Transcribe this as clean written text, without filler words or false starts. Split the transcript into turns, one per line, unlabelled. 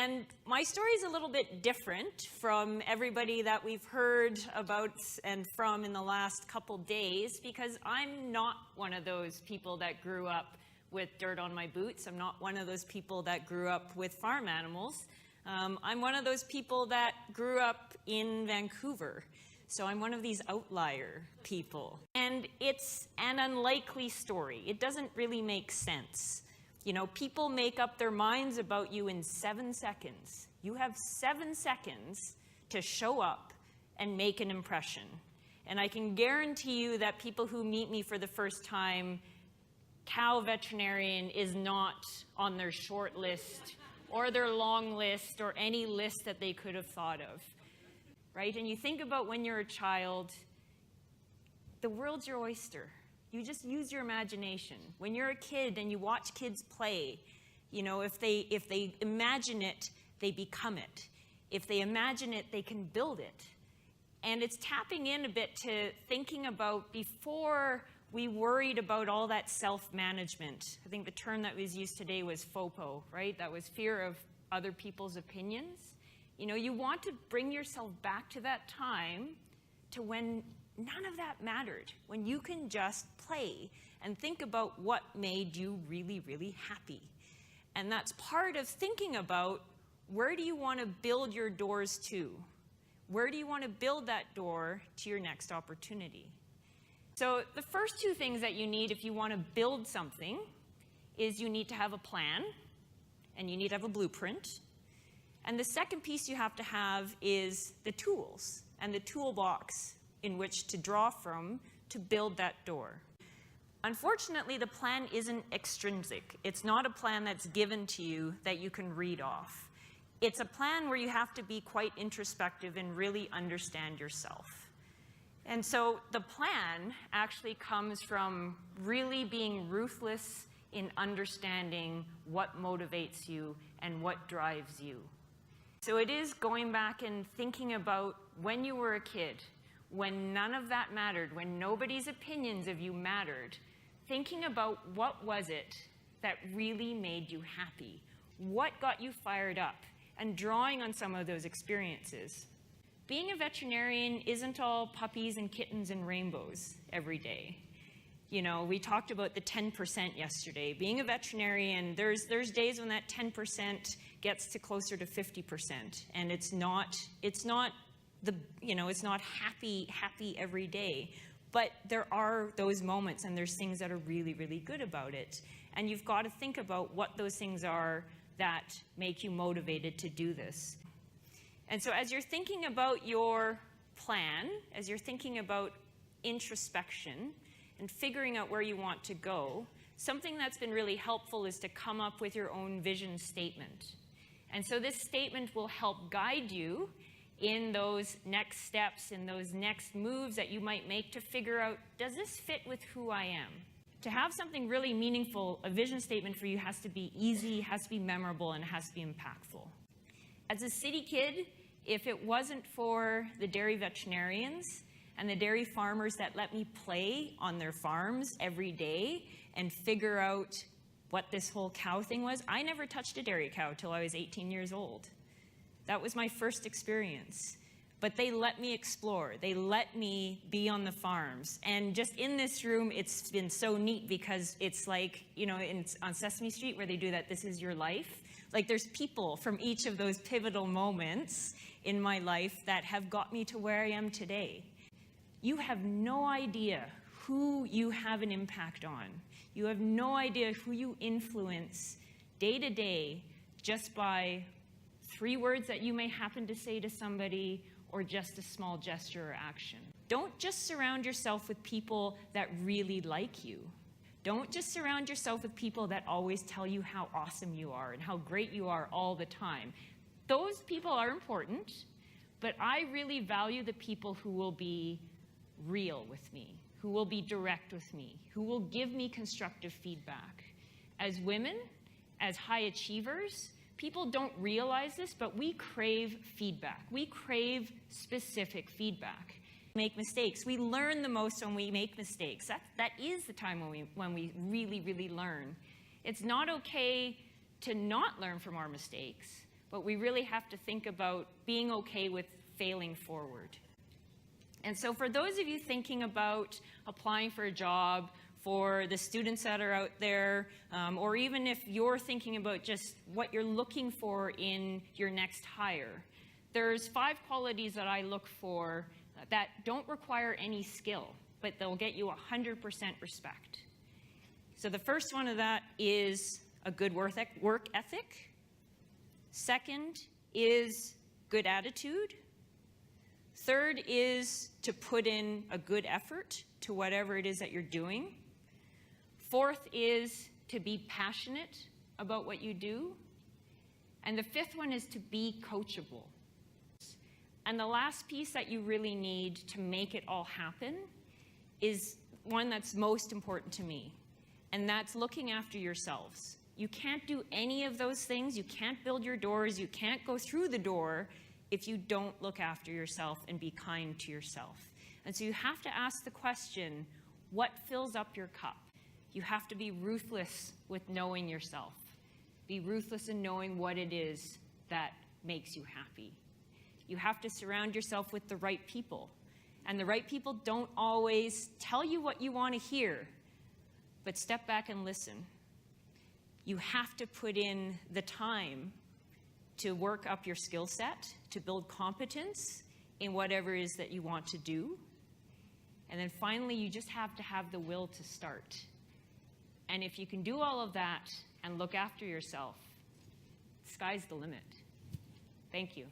And my story is a little bit different from everybody that we've heard about and from in the last couple days, because I'm not one of those people that grew up with dirt on my boots. I'm not one of those people that grew up with farm animals. I'm one of those people that grew up in Vancouver. So I'm one of these outlier people. And it's an unlikely story. It doesn't really make sense. You know, people make up their minds about you in 7 seconds. You have 7 seconds to show up and make an impression. And I can guarantee you that people who meet me for the first time, cow veterinarian is not on their short list or their long list or any list that they could have thought of, right? And you think about when you're a child, the world's your oyster. You just use your imagination. When you're a kid and you watch kids play, you know, if they imagine it, they become it. If they imagine it, they can build it. And it's tapping in a bit to thinking about before we worried about all that self-management. I think the term that was used today was FOPO, right? That was fear of other people's opinions. You know, you want to bring yourself back to that time to when none of that mattered, when you can just play and think about what made you really, really happy. And that's part of thinking about where do you want to build your doors to? Where do you want to build that door to your next opportunity? So the first two things that you need if you want to build something is you need to have a plan and you need to have a blueprint. And the second piece you have to have is the tools and the toolbox in which to draw from to build that door. Unfortunately, the plan isn't extrinsic. It's not a plan that's given to you that you can read off. It's a plan where you have to be quite introspective and really understand yourself. And so the plan actually comes from really being ruthless in understanding what motivates you and what drives you. So it is going back and thinking about when you were a kid, when none of that mattered, when nobody's opinions of you mattered, thinking about what was it that really made you happy, what got you fired up, and drawing on some of those experiences. Being a veterinarian isn't all puppies and kittens and rainbows every day. You know, we talked about the 10% yesterday. Being a veterinarian, there's days when that 10% gets to closer to 50%, and it's not happy every day. But there are those moments, and there's things that are really, really good about it. And you've got to think about what those things are that make you motivated to do this. And so as you're thinking about your plan, as you're thinking about introspection and figuring out where you want to go, something that's been really helpful is to come up with your own vision statement. And so this statement will help guide you in those next steps, in those next moves that you might make to figure out, does this fit with who I am? To have something really meaningful, a vision statement for you has to be easy, has to be memorable, and has to be impactful. As a city kid, if it wasn't for the dairy veterinarians and the dairy farmers that let me play on their farms every day and figure out what this whole cow thing was, I never touched a dairy cow till I was 18 years old. That was my first experience. But they let me explore. They let me be on the farms. And just in this room, it's been so neat because it's like, you know, on Sesame Street where they do that, this is your life. Like there's people from each of those pivotal moments in my life that have got me to where I am today. You have no idea who you have an impact on. You have no idea who you influence day to day just by 3 words that you may happen to say to somebody or just a small gesture or action. Don't just surround yourself with people that really like you. Don't just surround yourself with people that always tell you how awesome you are and how great you are all the time. Those people are important, but I really value the people who will be real with me, who will be direct with me, who will give me constructive feedback. As women, as high achievers, people don't realize this, but we crave feedback. We crave specific feedback. Make mistakes. We learn the most when we make mistakes. That is the time when we really, really learn. It's not okay to not learn from our mistakes, but we really have to think about being okay with failing forward. And so for those of you thinking about applying for a job, for the students that are out there, or even if you're thinking about just what you're looking for in your next hire, there's 5 qualities that I look for that don't require any skill, but they'll get you 100% respect. So the first one of that is a good work ethic. Second is good attitude. Third is to put in a good effort to whatever it is that you're doing. Fourth is to be passionate about what you do. And the 5th one is to be coachable. And the last piece that you really need to make it all happen is one that's most important to me, and that's looking after yourselves. You can't do any of those things. You can't build your doors. You can't go through the door if you don't look after yourself and be kind to yourself. And so you have to ask the question, what fills up your cup? You have to be ruthless with knowing yourself. Be ruthless in knowing what it is that makes you happy. You have to surround yourself with the right people. And the right people don't always tell you what you want to hear, but step back and listen. You have to put in the time to work up your skill set, to build competence in whatever it is that you want to do. And then finally, you just have to have the will to start. And if you can do all of that and look after yourself, sky's the limit. Thank you.